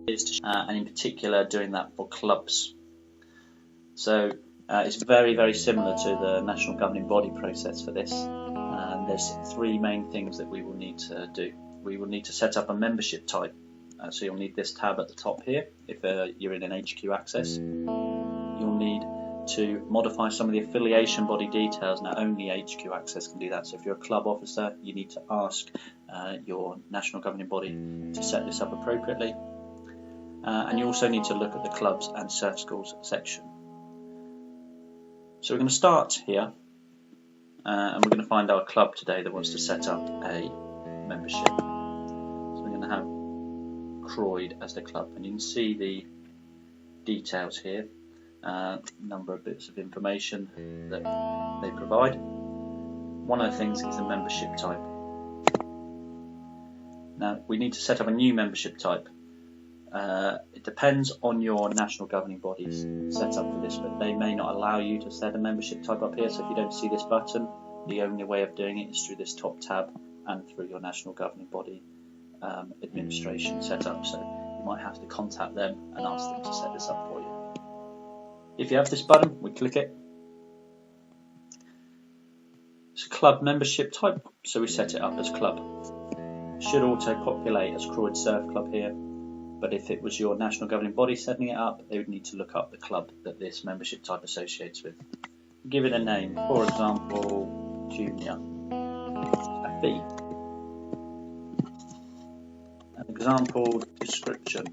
and in particular doing that for clubs. So it's very, very similar to the national governing body process for this. And there's three main things that we will need to do. We will need to set up a membership type. So you'll need this tab at the top here if you're in an HQ Access. You'll need to modify some of the affiliation body details. Now only HQ Access can do that. So if you're a club officer, you need to ask your national governing body to set this up appropriately. And you also need to look at the clubs and surf schools section. So we're going to start here, and we're going to find our club today that wants to set up a membership. So we're going to have Croyd as the club, and you can see the details here, number of bits of information that they provide. One of the things is a membership type. Now we need to set up a new membership type. It depends on your national governing body's setup for this, but they may not allow you to set a membership type up here. So if you don't see this button, the only way of doing it is through this top tab and through your national governing body administration setup. So you might have to contact them and ask them to set this up for you. If you have this button, we click it. It's a club membership type, so we set it up as club. It should auto-populate as Croyd Surf Club here. But if it was your national governing body setting it up, they would need to look up the club that this membership type associates with. Give it a name, for example, Junior. A fee. An example description.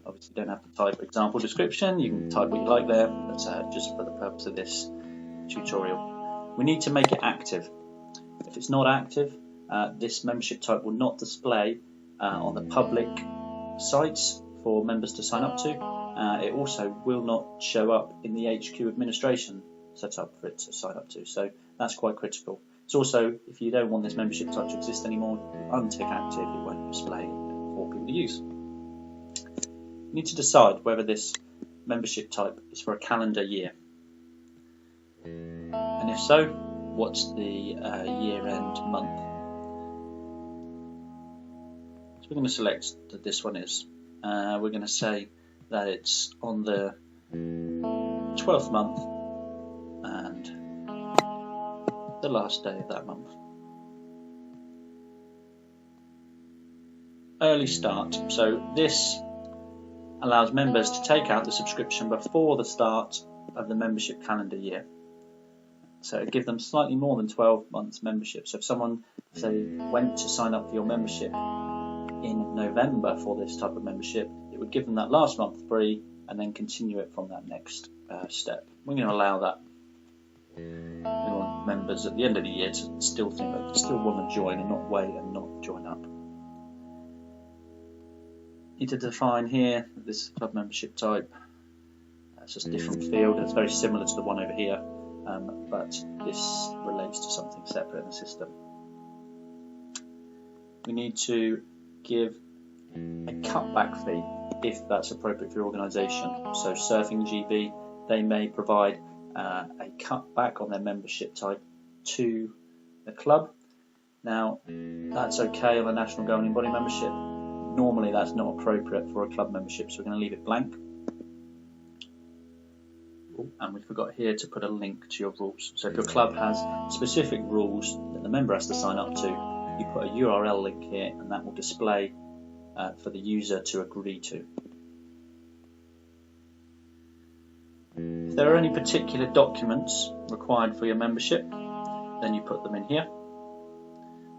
Obviously you don't have to type example description, you can type what you like there, but just for the purpose of this tutorial. We need to make it active. If it's not active, this membership type will not display on the public sites for members to sign up to. It also will not show up in the HQ administration set up for it to sign up to, so that's quite critical. It's also, if you don't want this membership type to exist anymore, you untick active, it won't display for people to use. You need to decide whether this membership type is for a calendar year, and if so, what's the year-end month. So we're going to select that this one is. We're going to say that it's on the 12th month and the last day of that month. Early start. So this allows members to take out the subscription before the start of the membership calendar year. So it gives them slightly more than 12 months membership. So if someone, say, went to sign up for your membership in November for this type of membership, it would give them that last month free and then continue it from that next step. We're going to allow that. We want members at the end of the year to still think that they still want to join and not wait and not join up. Need to define here this club membership type. It's just a different field. It's very similar to the one over here, but this relates to something separate in the system. We need to give a cutback fee if that's appropriate for your organisation. So Surfing GB, they may provide a cutback on their membership type to the club. Now that's okay on a national governing body membership. Normally that's not appropriate for a club membership, so we're going to leave it blank. And we forgot here to put a link to your rules. So if your club has specific rules that the member has to sign up to, you put a URL link here and that will display for the user to agree to. If there are any particular documents required for your membership, then you put them in here.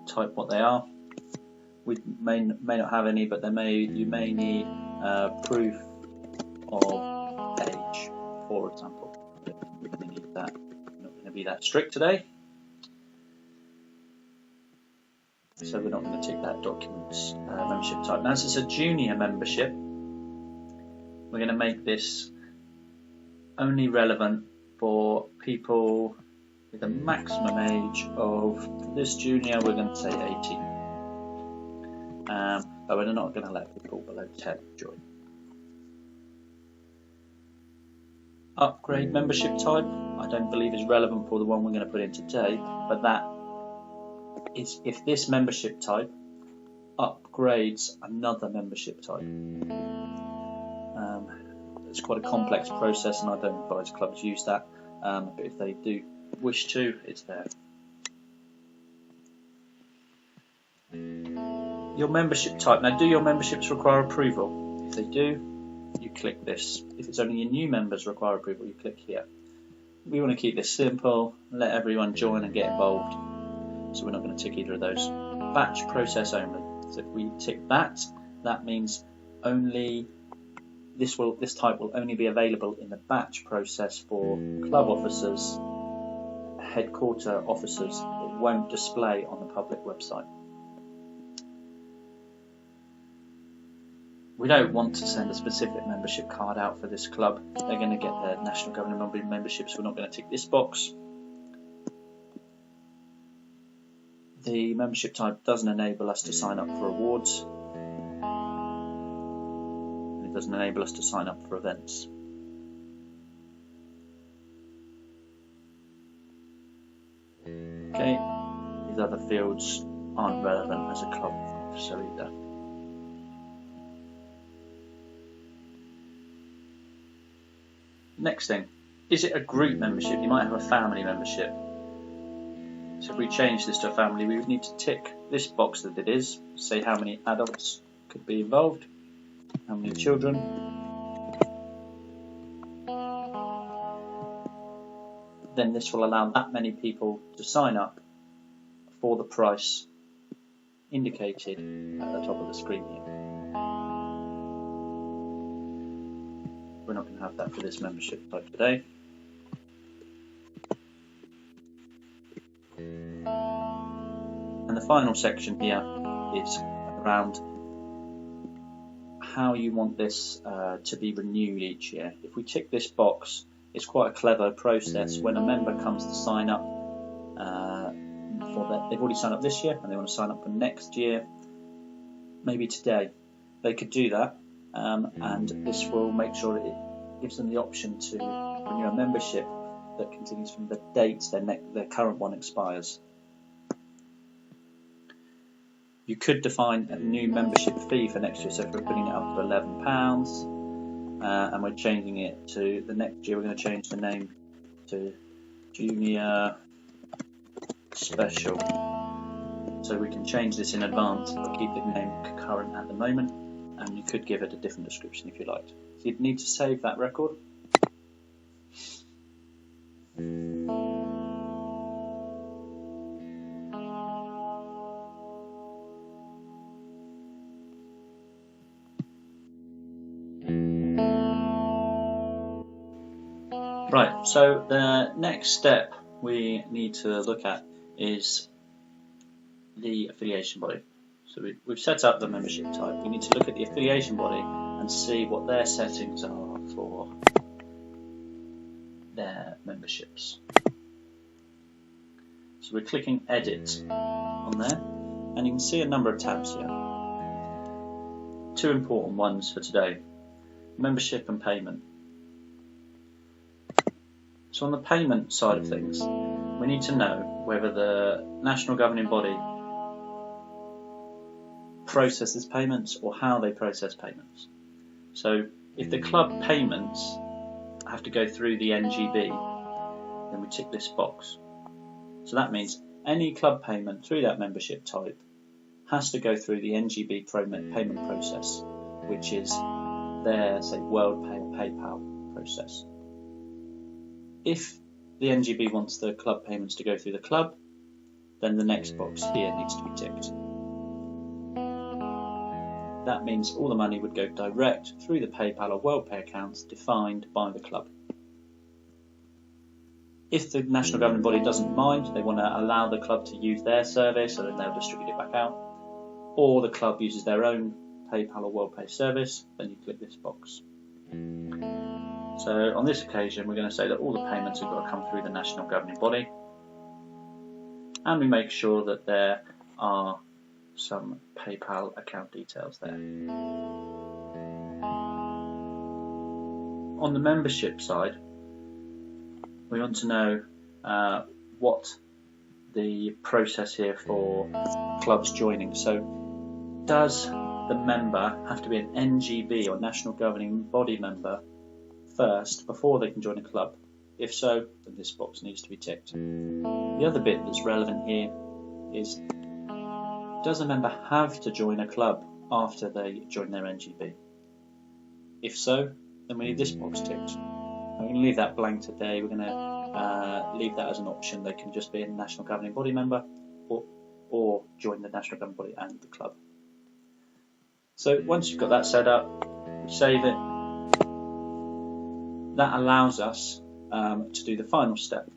Type what they are. We may not have any, but you may need proof of age, for example. We're going to need that. We're not going to be that strict today, so we're not going to take that document's membership type. Now, as it's a junior membership, we're going to make this only relevant for people with a maximum age of, for this junior, we're going to say 18. But we're not going to let people below 10 join. Upgrade membership type, I don't believe is relevant for the one we're going to put in today, but that is if this membership type upgrades another membership type. It's quite a complex process, and I don't advise clubs use that, but if they do wish to, it's there. Your membership type. Now, do your memberships require approval? If they do, you click this. If it's only your new members require approval, you click here. We want to keep this simple, let everyone join and get involved, so we're not going to tick either of those. Batch process only. So if we tick that, that means only this type will only be available in the batch process for club officers, headquarter officers. It won't display on the public website. We don't want to send a specific membership card out for this club. They're going to get their national governing body membership, so we're not going to tick this box. The membership type doesn't enable us to sign up for awards. And it doesn't enable us to sign up for events. Okay, these other fields aren't relevant as a club officer either. Next thing, is it a group membership? You might have a family membership. So if we change this to a family, we would need to tick this box that it is, say how many adults could be involved, how many children. Then this will allow that many people to sign up for the price indicated at the top of the screen here. We're not going to have that for this membership type today. And the final section here is around how you want this to be renewed each year. If we tick this box, it's quite a clever process. When a member comes to sign up they've already signed up this year and they want to sign up for next year, maybe today, they could do that. And this will make sure it gives them the option to renew a membership that continues from the date their current one expires. You could define a new membership fee for next year, so if we're putting it up to £11 and we're changing it to the next year, we're going to change the name to Junior Special. So we can change this in advance, but keep the name current at the moment. And you could give it a different description if you liked. So you'd need to save that record. Right, so the next step we need to look at is the affiliation body. So we've set up the membership type. We need to look at the affiliation body and see what their settings are for their memberships. So we're clicking Edit on there, and you can see a number of tabs here. Two important ones for today: membership and payment. So on the payment side of things, we need to know whether the national governing body processes payments or how they process payments. So if the club payments have to go through the NGB, then we tick this box. So that means any club payment through that membership type has to go through the NGB payment process, which is their, say, WorldPay or PayPal process. If the NGB wants the club payments to go through the club, then the next box here needs to be ticked. That means all the money would go direct through the PayPal or WorldPay accounts defined by the club. If the national governing body doesn't mind, they want to allow the club to use their service, so then they'll distribute it back out, or the club uses their own PayPal or WorldPay service, then you click this box. So on this occasion, we're going to say that all the payments have got to come through the national governing body, and we make sure that there are some PayPal account details there. On the membership side, we want to know what the process here for clubs joining. So does the member have to be an NGB or National Governing Body member first before they can join a club? If so, then this box needs to be ticked. The other bit that's relevant here is, does a member have to join a club after they join their NGB? If so, then we need this box ticked. I'm going to leave that blank today. We're going to leave that as an option. They can just be a National Governing Body member or join the National Governing Body and the club. So once you've got that set up, we save it. That allows us to do the final step.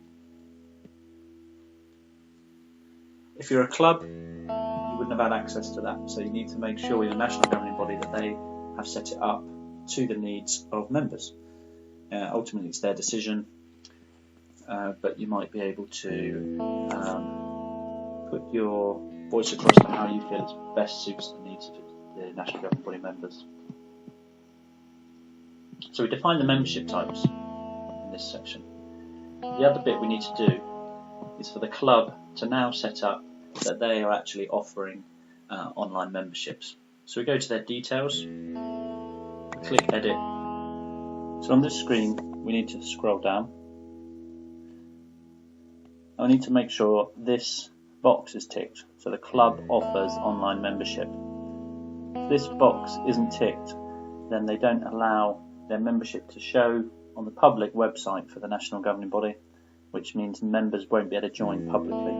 If you're a club, you wouldn't have had access to that, so you need to make sure with the National Governing Body that they have set it up to the needs of members. Ultimately it's their decision, but you might be able to put your voice across to how you feel it best suits the needs of the National Governing Body members. So we define the membership types in this section. The other bit we need to do is for the club to now set up that they are actually offering online memberships. So we go to their details, click edit. So on this screen we need to scroll down. I need to make sure this box is ticked, so the club offers online membership. If this box isn't ticked, then they don't allow their membership to show on the public website for the National Governing Body, which means members won't be able to join publicly.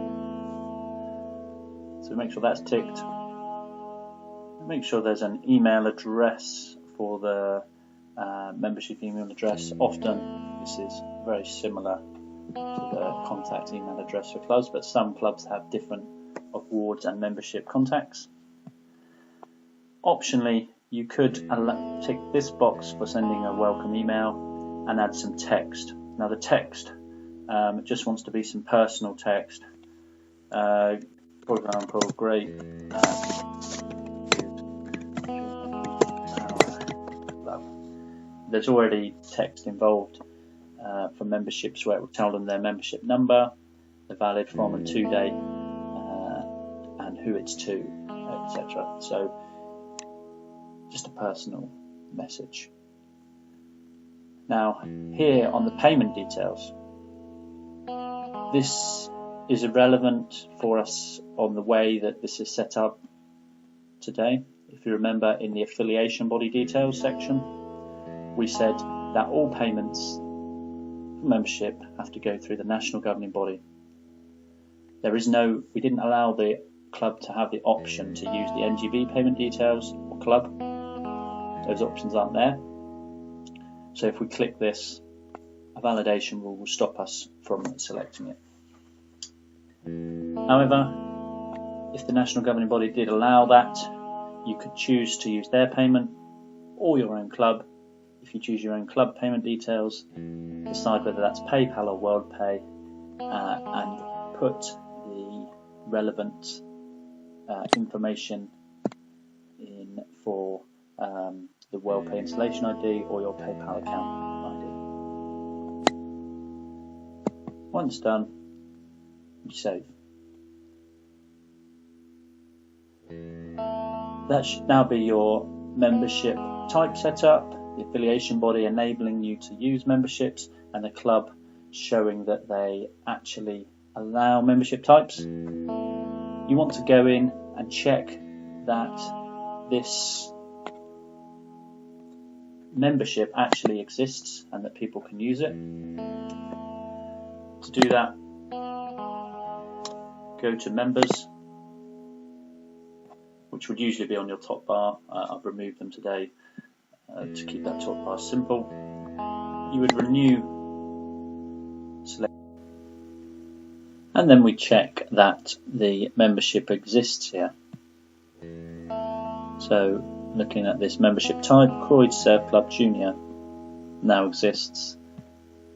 So make sure that's ticked. Make sure there's an email address for the membership email address. Often this is very similar to the contact email address for clubs, but some clubs have different awards and membership contacts. Optionally, you could tick this box for sending a welcome email and add some text. Now the text just wants to be some personal text. For example, great. There's already text involved for memberships where it will tell them their membership number, the valid from and to date, and who it's to, etc. So just a personal message. Now here on the payment details, this is irrelevant for us on the way that this is set up today. If you remember, in the affiliation body details section, we said that all payments for membership have to go through the National Governing Body. We didn't allow the club to have the option to use the NGB payment details or club. Those options aren't there. So if we click this, a validation rule will stop us from selecting it. However, if the National Governing Body did allow that, you could choose to use their payment or your own club. If you choose your own club payment details, decide whether that's PayPal or WorldPay, and put the relevant information in for the WorldPay installation ID or your PayPal account ID. Once done, you save. That should now be your membership type setup, the affiliation body enabling you to use memberships, and the club showing that they actually allow membership types. You want to go in and check that this membership actually exists and that people can use it. To do that, go to members, which would usually be on your top bar. I've removed them today to keep that top bar simple. You would renew, select, and then we check that the membership exists here. So looking at this membership type, Croyd's Surf Club Junior now exists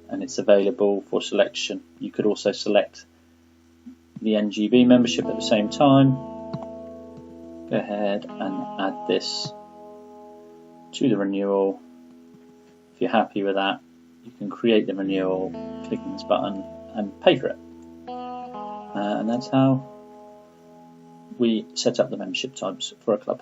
and it's available for selection. You could also select the NGB membership at the same time. Go ahead and add this to the renewal. If you're happy with that, you can create the renewal, clicking this button and pay for it. And that's how we set up the membership types for a club.